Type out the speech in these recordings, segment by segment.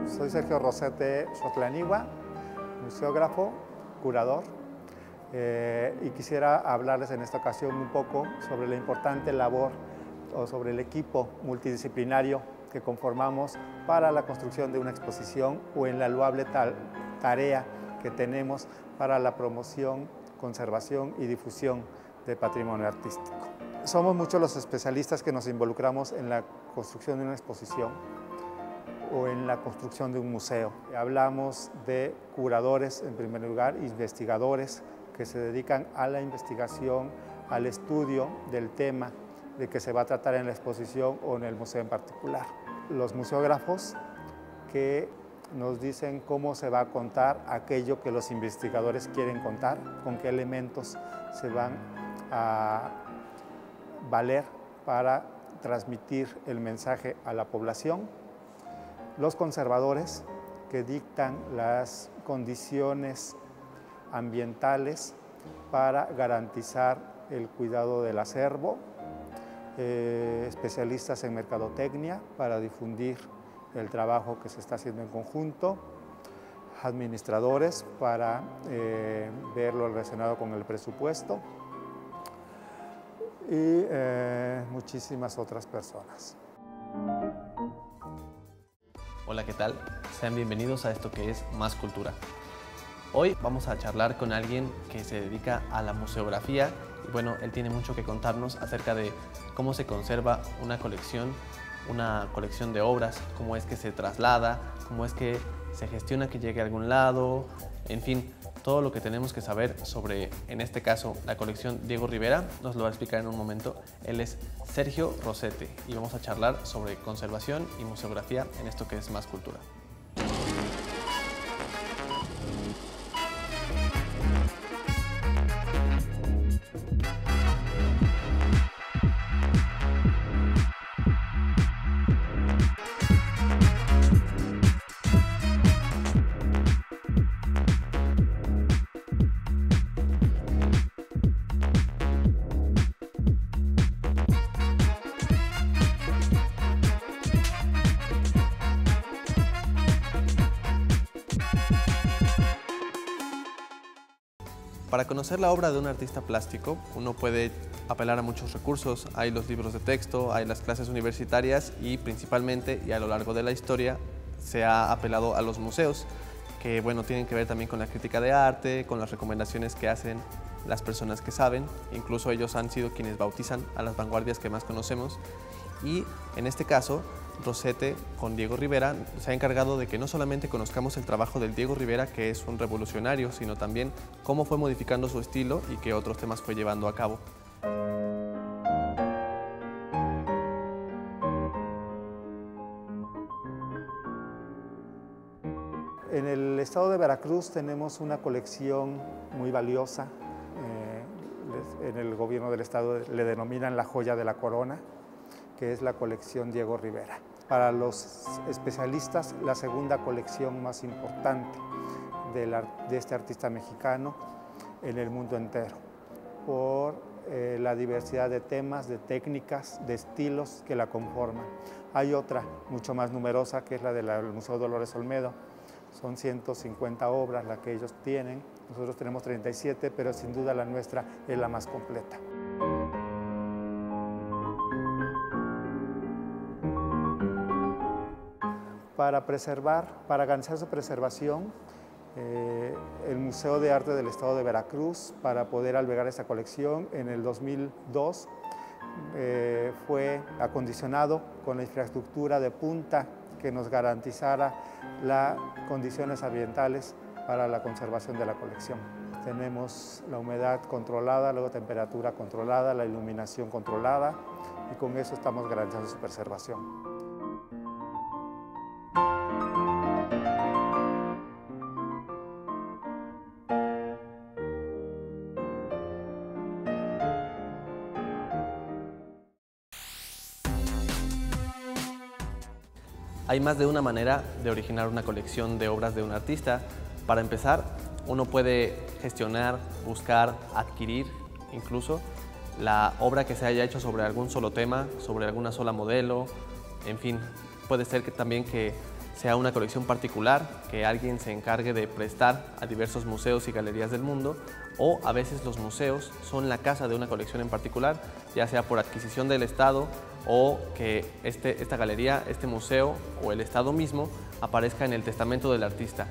Soy Sergio Rosete Xotlaniwa, museógrafo, curador, y quisiera hablarles en esta ocasión un poco sobre la importante labor o sobre el equipo multidisciplinario que conformamos para la construcción de una exposición o en la loable tarea que tenemos para la promoción, conservación y difusión de patrimonio artístico. Somos muchos los especialistas que nos involucramos en la construcción de una exposición o en la construcción de un museo. Hablamos de curadores, en primer lugar, investigadores que se dedican a la investigación, al estudio del tema de que se va a tratar en la exposición o en el museo en particular. Los museógrafos que nos dicen cómo se va a contar aquello que los investigadores quieren contar, con qué elementos se van a valer para transmitir el mensaje a la población. Los conservadores que dictan las condiciones ambientales para garantizar el cuidado del acervo, especialistas en mercadotecnia para difundir el trabajo que se está haciendo en conjunto, administradores para ver lo relacionado con el presupuesto y muchísimas otras personas. Hola, ¿qué tal? Sean bienvenidos a esto que es Más Cultura. Hoy vamos a charlar con alguien que se dedica a la museografía y bueno, él tiene mucho que contarnos acerca de cómo se conserva una colección de obras, cómo es que se traslada, cómo es que se gestiona que llegue a algún lado, en fin, todo lo que tenemos que saber sobre, en este caso, la colección Diego Rivera, nos lo va a explicar en un momento. Él es Sergio Rosete y vamos a charlar sobre conservación y museografía en esto que es Más Cultura. Para conocer la obra de un artista plástico, uno puede apelar a muchos recursos. Hay los libros de texto, hay las clases universitarias y principalmente, y a lo largo de la historia, se ha apelado a los museos, que bueno, tienen que ver también con la crítica de arte, con las recomendaciones que hacen las personas que saben. Incluso ellos han sido quienes bautizan a las vanguardias que más conocemos. Y en este caso, Rosete con Diego Rivera se ha encargado de que no solamente conozcamos el trabajo del Diego Rivera, que es un revolucionario, sino también cómo fue modificando su estilo y qué otros temas fue llevando a cabo. En el estado de Veracruz tenemos una colección muy valiosa. En el gobierno del estado le denominan la joya de la corona, que es la colección Diego Rivera. Para los especialistas, la segunda colección más importante de este artista mexicano en el mundo entero, por la diversidad de temas, de técnicas, de estilos que la conforman. Hay otra mucho más numerosa, que es la del Museo Dolores Olmedo. Son 150 obras las que ellos tienen. Nosotros tenemos 37, pero sin duda la nuestra es la más completa. Para garantizar su preservación, el Museo de Arte del Estado de Veracruz, para poder albergar esta colección, en el 2002 fue acondicionado con la infraestructura de punta que nos garantizara las condiciones ambientales para la conservación de la colección. Tenemos la humedad controlada, luego temperatura controlada, la iluminación controlada y con eso estamos garantizando su preservación. Hay más de una manera de originar una colección de obras de un artista. Para empezar, uno puede gestionar, buscar, adquirir incluso la obra que se haya hecho sobre algún solo tema, sobre alguna sola modelo, en fin, puede ser que también que sea una colección particular que alguien se encargue de prestar a diversos museos y galerías del mundo, o a veces los museos son la casa de una colección en particular, ya sea por adquisición del Estado o que esta galería, este museo o el Estado mismo aparezca en el testamento del artista.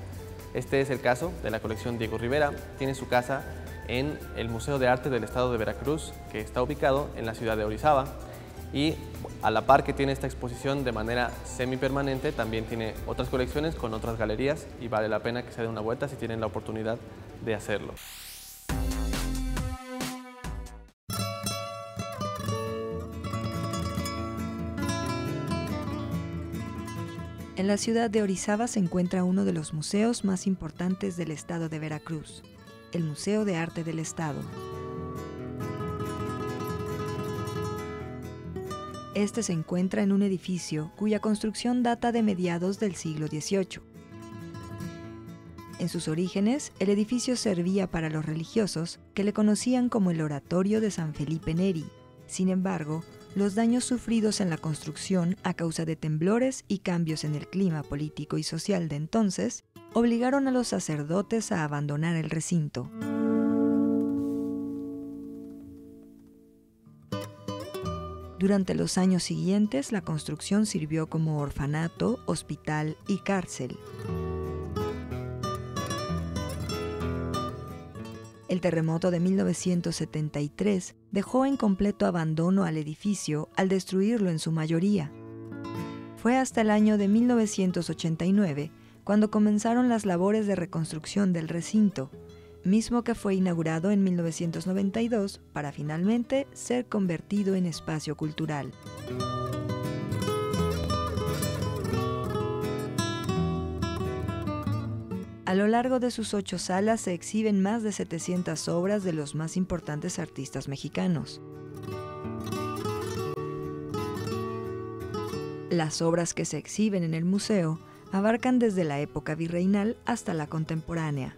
Este es el caso de la colección Diego Rivera. Tiene su casa en el Museo de Arte del Estado de Veracruz, que está ubicado en la ciudad de Orizaba, y a la par que tiene esta exposición de manera semipermanente, también tiene otras colecciones con otras galerías y vale la pena que se den una vuelta si tienen la oportunidad de hacerlo. En la ciudad de Orizaba se encuentra uno de los museos más importantes del estado de Veracruz, el Museo de Arte del Estado. Este se encuentra en un edificio cuya construcción data de mediados del siglo XVIII. En sus orígenes, el edificio servía para los religiosos, que le conocían como el Oratorio de San Felipe Neri. Sin embargo, los daños sufridos en la construcción a causa de temblores y cambios en el clima político y social de entonces obligaron a los sacerdotes a abandonar el recinto. Durante los años siguientes, la construcción sirvió como orfanato, hospital y cárcel. El terremoto de 1973 dejó en completo abandono al edificio al destruirlo en su mayoría. Fue hasta el año de 1989 cuando comenzaron las labores de reconstrucción del recinto, mismo que fue inaugurado en 1992 para finalmente ser convertido en espacio cultural. A lo largo de sus 8 salas se exhiben más de 700 obras de los más importantes artistas mexicanos. Las obras que se exhiben en el museo abarcan desde la época virreinal hasta la contemporánea.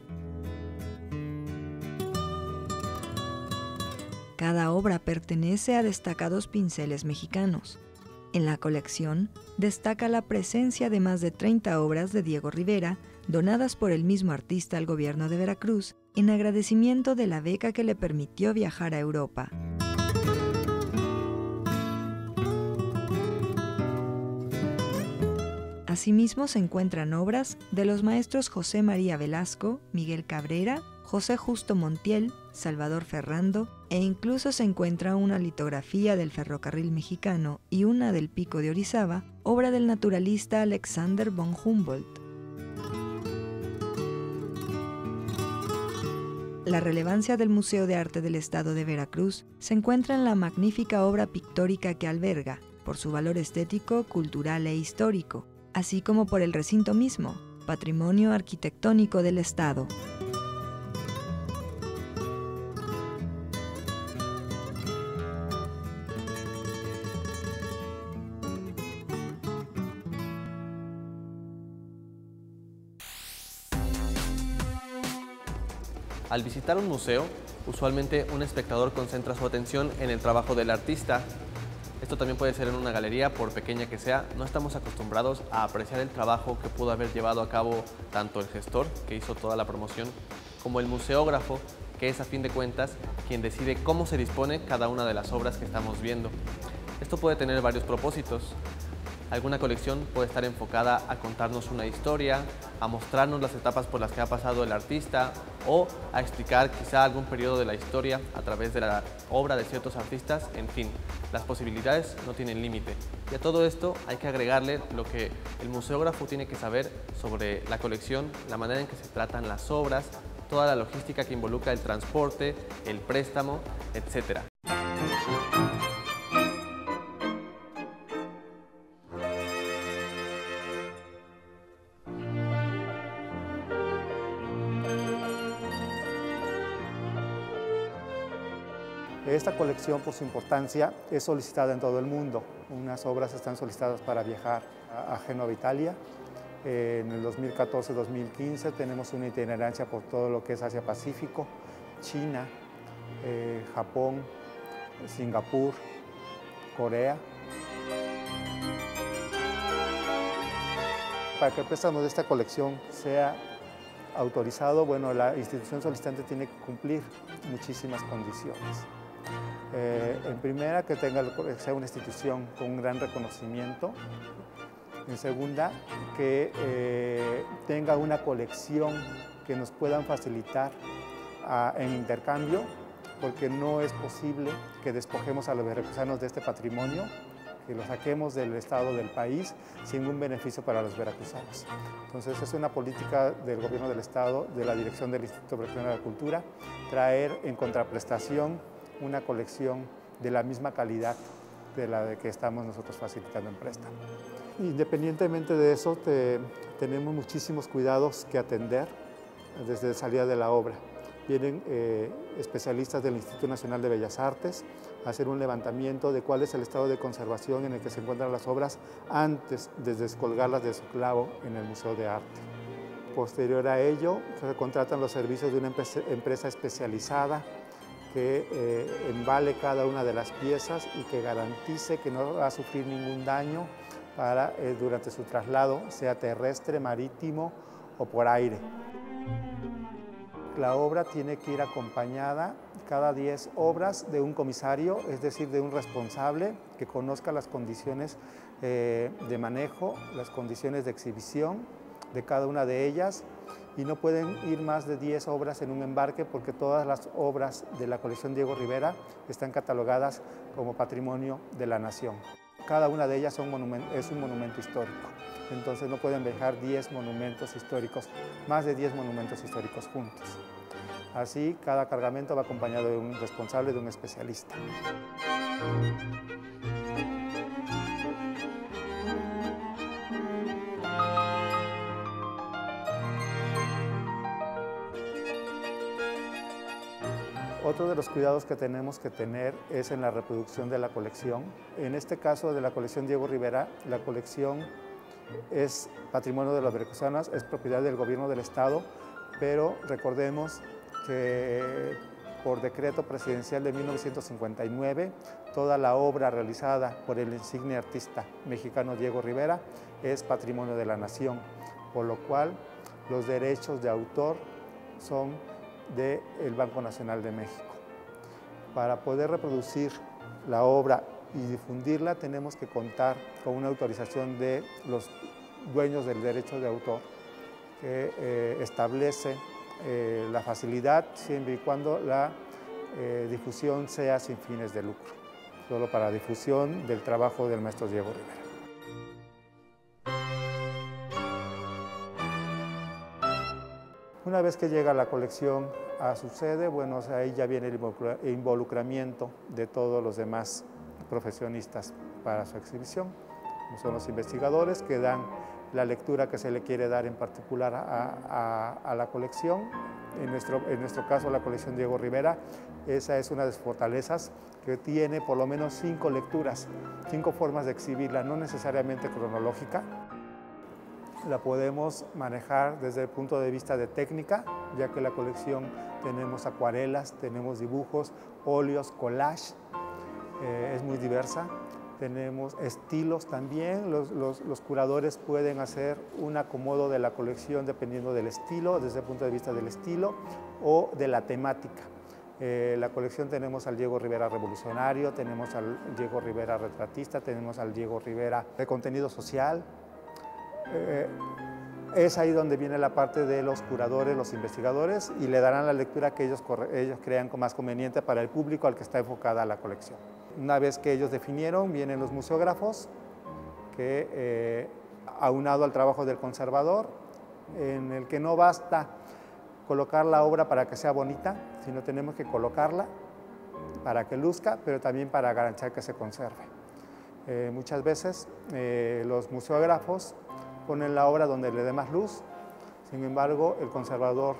Cada obra pertenece a destacados pinceles mexicanos. En la colección destaca la presencia de más de 30 obras de Diego Rivera, donadas por el mismo artista al gobierno de Veracruz, en agradecimiento de la beca que le permitió viajar a Europa. Asimismo se encuentran obras de los maestros José María Velasco, Miguel Cabrera, José Justo Montiel, Salvador Ferrando, e incluso se encuentra una litografía del ferrocarril mexicano y una del Pico de Orizaba, obra del naturalista Alexander von Humboldt. La relevancia del Museo de Arte del Estado de Veracruz se encuentra en la magnífica obra pictórica que alberga, por su valor estético, cultural e histórico, así como por el recinto mismo, patrimonio arquitectónico del Estado. Al visitar un museo, usualmente un espectador concentra su atención en el trabajo del artista. Esto también puede ser en una galería, por pequeña que sea. No estamos acostumbrados a apreciar el trabajo que pudo haber llevado a cabo tanto el gestor, que hizo toda la promoción, como el museógrafo, que es a fin de cuentas quien decide cómo se dispone cada una de las obras que estamos viendo. Esto puede tener varios propósitos. Alguna colección puede estar enfocada a contarnos una historia, a mostrarnos las etapas por las que ha pasado el artista o a explicar quizá algún periodo de la historia a través de la obra de ciertos artistas. En fin, las posibilidades no tienen límite. Y a todo esto hay que agregarle lo que el museógrafo tiene que saber sobre la colección, la manera en que se tratan las obras, toda la logística que involucra el transporte, el préstamo, etc. Esta colección, por su importancia, es solicitada en todo el mundo. Unas obras están solicitadas para viajar a Génova, Italia. En el 2014-2015 tenemos una itinerancia por todo lo que es Asia-Pacífico, China, Japón, Singapur, Corea. Para que el préstamo de esta colección sea autorizado, bueno, la institución solicitante tiene que cumplir muchísimas condiciones. En primera, que sea una institución con un gran reconocimiento. En segunda, que tenga una colección que nos puedan facilitar en intercambio, porque no es posible que despojemos a los veracruzanos de este patrimonio, que lo saquemos del estado del país sin ningún beneficio para los veracruzanos. Entonces es una política del gobierno del estado, de la dirección del Instituto Veracruzano de la Cultura, traer en contraprestación una colección de la misma calidad de la de que estamos nosotros facilitando en préstamo. Independientemente de eso, tenemos muchísimos cuidados que atender desde la salida de la obra. Vienen especialistas del Instituto Nacional de Bellas Artes a hacer un levantamiento de cuál es el estado de conservación en el que se encuentran las obras antes de descolgarlas de su clavo en el Museo de Arte. Posterior a ello, se contratan los servicios de una empresa especializada que embale cada una de las piezas y que garantice que no va a sufrir ningún daño durante su traslado, sea terrestre, marítimo o por aire. La obra tiene que ir acompañada cada 10 obras de un comisario, es decir, de un responsable que conozca las condiciones de manejo, las condiciones de exhibición de cada una de ellas, y no pueden ir más de 10 obras en un embarque porque todas las obras de la colección Diego Rivera están catalogadas como Patrimonio de la Nación. Cada una de ellas es un monumento histórico, entonces no pueden dejar 10 monumentos históricos, más de 10 monumentos históricos juntos. Así, cada cargamento va acompañado de un responsable, de un especialista. Otro de los cuidados que tenemos que tener es en la reproducción de la colección. En este caso de la colección Diego Rivera, la colección es patrimonio de los veracruzanos, es propiedad del gobierno del estado, pero recordemos que por decreto presidencial de 1959, toda la obra realizada por el insigne artista mexicano Diego Rivera es patrimonio de la nación, por lo cual los derechos de autor son del Banco Nacional de México. Para poder reproducir la obra y difundirla tenemos que contar con una autorización de los dueños del derecho de autor que establece la facilidad siempre y cuando la difusión sea sin fines de lucro, solo para difusión del trabajo del maestro Diego Rivera. Una vez que llega la colección a su sede, bueno, ahí ya viene el involucramiento de todos los demás profesionistas para su exhibición. Son los investigadores que dan la lectura que se le quiere dar en particular a la colección. En nuestro caso, la colección Diego Rivera, esa es una de las fortalezas que tiene por lo menos 5 lecturas, 5 formas de exhibirla, no necesariamente cronológica. La podemos manejar desde el punto de vista de técnica, ya que en la colección tenemos acuarelas, tenemos dibujos, óleos, collage, es muy diversa. Tenemos estilos también, los curadores pueden hacer un acomodo de la colección dependiendo del estilo, desde el punto de vista del estilo o de la temática. La colección tenemos al Diego Rivera revolucionario, tenemos al Diego Rivera retratista, tenemos al Diego Rivera de contenido social. Es ahí donde viene la parte de los curadores, los investigadores, y le darán la lectura que ellos crean más conveniente para el público al que está enfocada la colección. Una vez que ellos definieron, vienen los museógrafos, que aunado al trabajo del conservador, en el que no basta colocar la obra para que sea bonita, sino tenemos que colocarla para que luzca, pero también para garantizar que se conserve. Muchas veces los museógrafos ponen la obra donde le dé más luz, sin embargo el conservador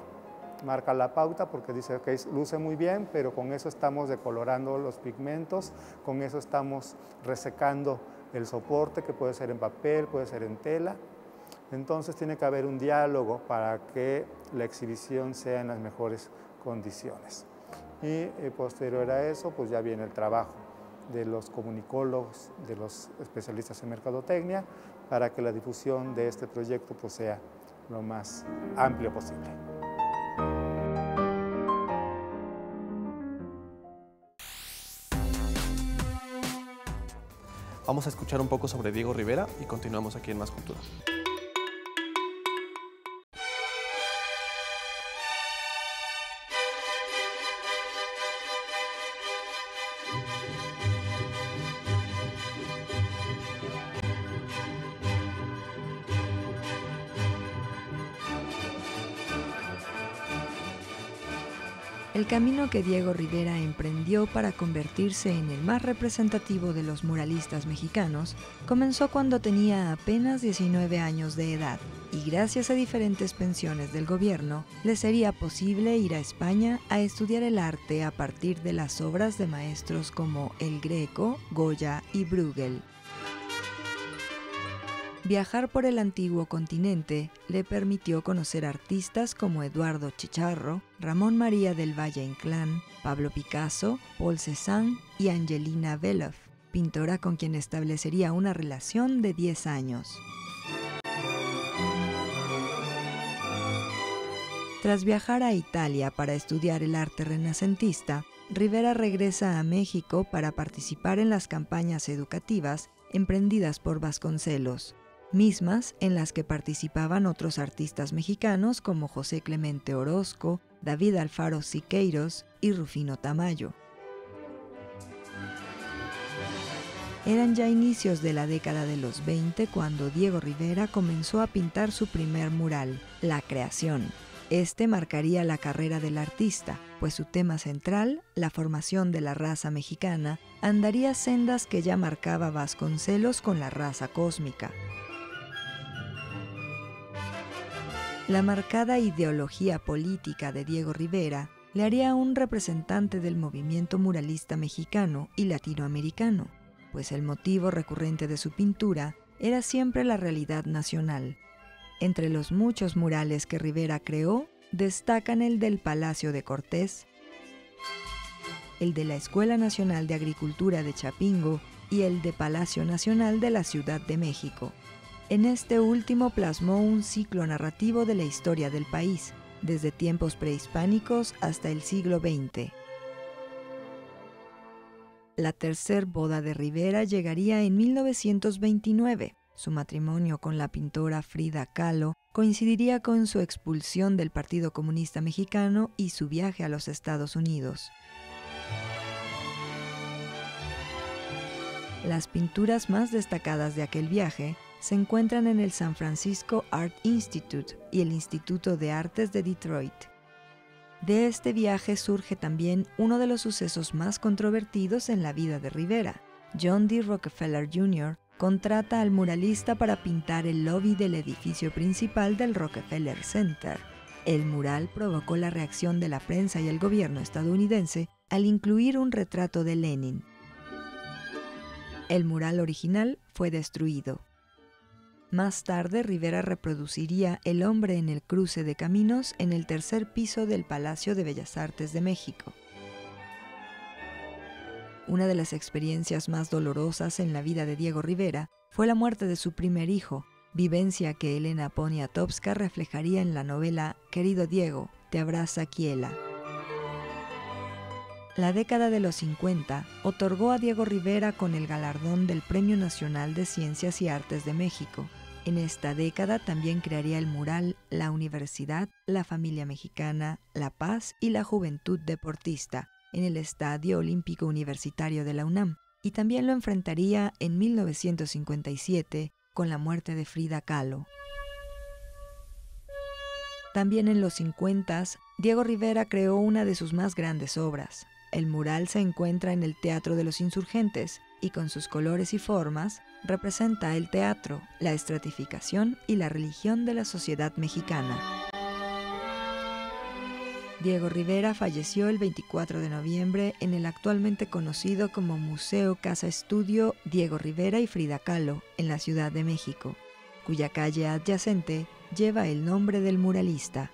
marca la pauta porque dice que luce muy bien, pero con eso estamos decolorando los pigmentos, con eso estamos resecando el soporte, que puede ser en papel, puede ser en tela. Entonces tiene que haber un diálogo para que la exhibición sea en las mejores condiciones. Y posterior a eso, pues ya viene el trabajo de los comunicólogos, de los especialistas en mercadotecnia, para que la difusión de este proyecto pues, sea lo más amplio posible. Vamos a escuchar un poco sobre Diego Rivera y continuamos aquí en Más Cultura. El camino que Diego Rivera emprendió para convertirse en el más representativo de los muralistas mexicanos comenzó cuando tenía apenas 19 años de edad y gracias a diferentes pensiones del gobierno le sería posible ir a España a estudiar el arte a partir de las obras de maestros como El Greco, Goya y Bruegel. Viajar por el antiguo continente le permitió conocer artistas como Eduardo Chicharro, Ramón María del Valle-Inclán, Pablo Picasso, Paul Cézanne y Angelina Beloff, pintora con quien establecería una relación de 10 años. Tras viajar a Italia para estudiar el arte renacentista, Rivera regresa a México para participar en las campañas educativas emprendidas por Vasconcelos, mismas en las que participaban otros artistas mexicanos como José Clemente Orozco, David Alfaro Siqueiros y Rufino Tamayo. Eran ya inicios de la década de los 20 cuando Diego Rivera comenzó a pintar su primer mural, La Creación. Este marcaría la carrera del artista, pues su tema central, la formación de la raza mexicana, andaría sendas que ya marcaba Vasconcelos con la raza cósmica. La marcada ideología política de Diego Rivera le haría un representante del movimiento muralista mexicano y latinoamericano, pues el motivo recurrente de su pintura era siempre la realidad nacional. Entre los muchos murales que Rivera creó, destacan el del Palacio de Cortés, el de la Escuela Nacional de Agricultura de Chapingo y el de Palacio Nacional de la Ciudad de México. En este último plasmó un ciclo narrativo de la historia del país, desde tiempos prehispánicos hasta el siglo XX. La tercer boda de Rivera llegaría en 1929. Su matrimonio con la pintora Frida Kahlo coincidiría con su expulsión del Partido Comunista Mexicano y su viaje a los Estados Unidos. Las pinturas más destacadas de aquel viaje se encuentran en el San Francisco Art Institute y el Instituto de Artes de Detroit. De este viaje surge también uno de los sucesos más controvertidos en la vida de Rivera. John D. Rockefeller Jr. contrata al muralista para pintar el lobby del edificio principal del Rockefeller Center. El mural provocó la reacción de la prensa y el gobierno estadounidense al incluir un retrato de Lenin. El mural original fue destruido. Más tarde, Rivera reproduciría El hombre en el cruce de caminos en el tercer piso del Palacio de Bellas Artes de México. Una de las experiencias más dolorosas en la vida de Diego Rivera fue la muerte de su primer hijo, vivencia que Elena Poniatowska reflejaría en la novela Querido Diego, te abraza Kiela. La década de los 50 otorgó a Diego Rivera con el galardón del Premio Nacional de Ciencias y Artes de México. En esta década también crearía el mural La Universidad, la Familia Mexicana, La Paz y la Juventud Deportista en el Estadio Olímpico Universitario de la UNAM, y también lo enfrentaría en 1957 con la muerte de Frida Kahlo. También en los 50s, Diego Rivera creó una de sus más grandes obras. El mural se encuentra en el Teatro de los Insurgentes y con sus colores y formas representa el teatro, la estratificación y la religión de la sociedad mexicana. Diego Rivera falleció el 24 de noviembre en el actualmente conocido como Museo Casa Estudio Diego Rivera y Frida Kahlo, en la Ciudad de México, cuya calle adyacente lleva el nombre del muralista.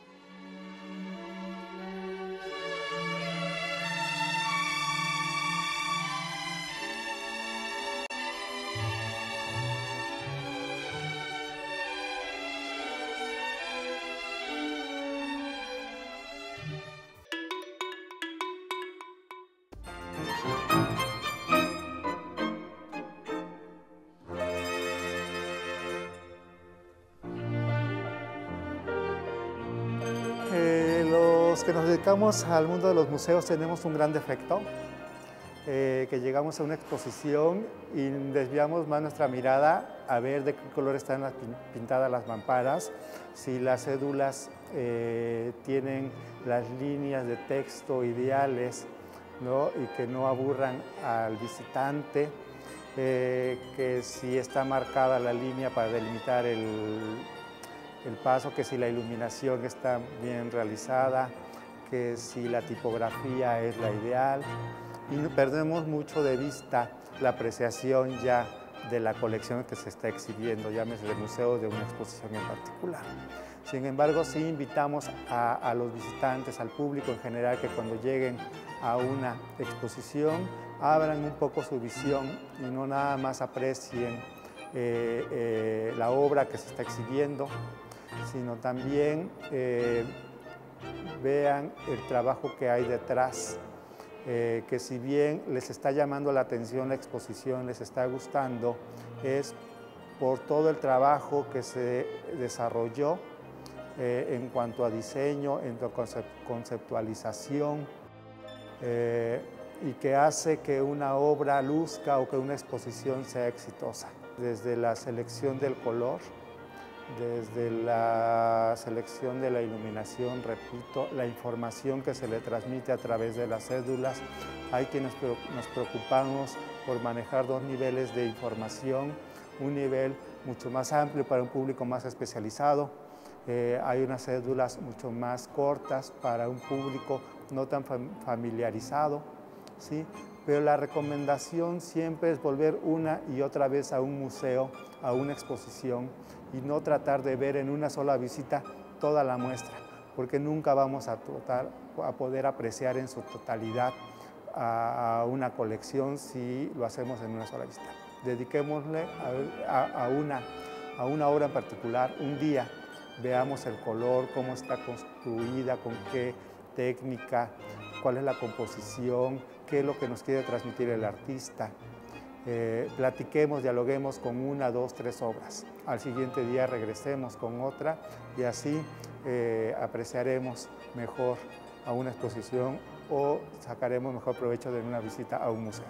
Los que nos dedicamos al mundo de los museos tenemos un gran defecto, que llegamos a una exposición y desviamos más nuestra mirada a ver de qué color están pintadas las mamparas, si las cédulas tienen las líneas de texto ideales, ¿no? Y que no aburran al visitante, que si está marcada la línea para delimitar el paso, que si la iluminación está bien realizada, que si la tipografía es la ideal. Y perdemos mucho de vista la apreciación ya de la colección que se está exhibiendo, llámese del museo, de una exposición en particular. Sin embargo, sí invitamos a los visitantes, al público en general, que cuando lleguen a una exposición abran un poco su visión y no nada más aprecien la obra que se está exhibiendo, sino también vean el trabajo que hay detrás, que si bien les está llamando la atención la exposición, les está gustando, es por todo el trabajo que se desarrolló en cuanto a diseño, en cuanto a conceptualización, y que hace que una obra luzca o que una exposición sea exitosa. Desde la selección del color, desde la selección de la iluminación, repito, la información que se le transmite a través de las cédulas. Hay quienes nos preocupamos por manejar dos niveles de información, un nivel mucho más amplio para un público más especializado. Hay unas cédulas mucho más cortas para un público no tan familiarizado, ¿sí? Pero la recomendación siempre es volver una y otra vez a un museo, a una exposición, y no tratar de ver en una sola visita toda la muestra, porque nunca vamos a poder apreciar en su totalidad a una colección si lo hacemos en una sola visita. Dediquémosle a una obra en particular un día, veamos el color, cómo está construida, con qué técnica, cuál es la composición, qué es lo que nos quiere transmitir el artista. Platiquemos, dialoguemos con una, dos, tres obras. Al siguiente día regresemos con otra y así apreciaremos mejor a una exposición o sacaremos mejor provecho de una visita a un museo.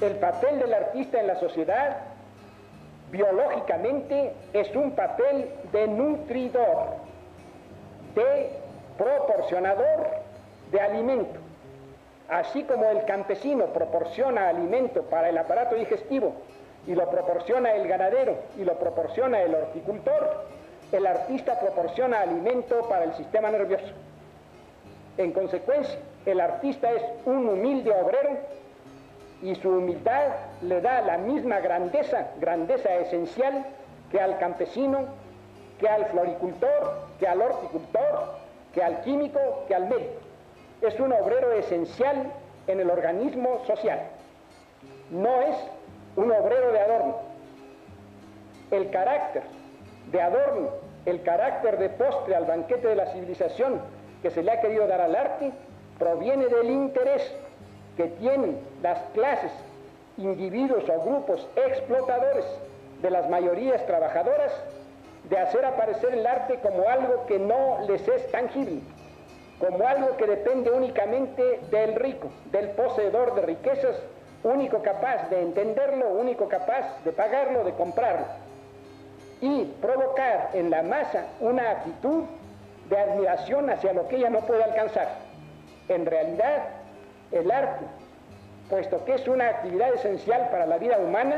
El papel del artista en la sociedad, biológicamente, es un papel de nutridor, de proporcionador de alimento. Así como el campesino proporciona alimento para el aparato digestivo y lo proporciona el ganadero y lo proporciona el horticultor, el artista proporciona alimento para el sistema nervioso. En consecuencia, el artista es un humilde obrero y su humildad le da la misma grandeza esencial que al campesino, que al floricultor, que al horticultor, que al químico, que al médico. Es un obrero esencial en el organismo social. No es un obrero de adorno. El carácter de adorno, el carácter de postre al banquete de la civilización que se le ha querido dar al arte, proviene del interés que tienen las clases, individuos o grupos explotadores de las mayorías trabajadoras de hacer aparecer el arte como algo que no les es tangible, como algo que depende únicamente del rico, del poseedor de riquezas, único capaz de entenderlo, único capaz de pagarlo, de comprarlo, y provocar en la masa una actitud de admiración hacia lo que ella no puede alcanzar. En realidad, el arte, puesto que es una actividad esencial para la vida humana,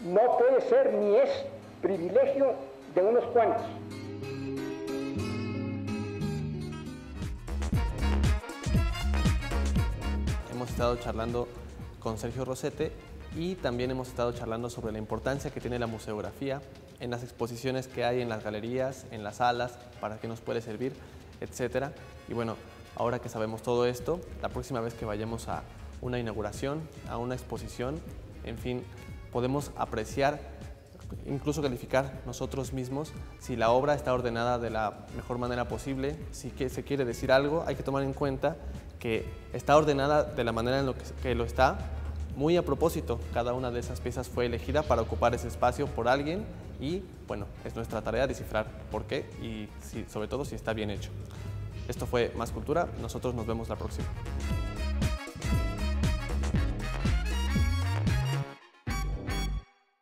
no puede ser ni es privilegio de unos cuantos. Hemos estado charlando con Sergio Rosete y también hemos estado charlando sobre la importancia que tiene la museografía en las exposiciones que hay en las galerías, en las salas, para qué nos puede servir, etc. Y bueno, ahora que sabemos todo esto, la próxima vez que vayamos a una inauguración, a una exposición, en fin, podemos apreciar incluso calificar nosotros mismos si la obra está ordenada de la mejor manera posible. Si se quiere decir algo, hay que tomar en cuenta que está ordenada de la manera en que lo está, muy a propósito. Cada una de esas piezas fue elegida para ocupar ese espacio por alguien y, bueno, es nuestra tarea descifrar por qué y sobre todo si está bien hecho. Esto fue Más Cultura, nosotros nos vemos la próxima.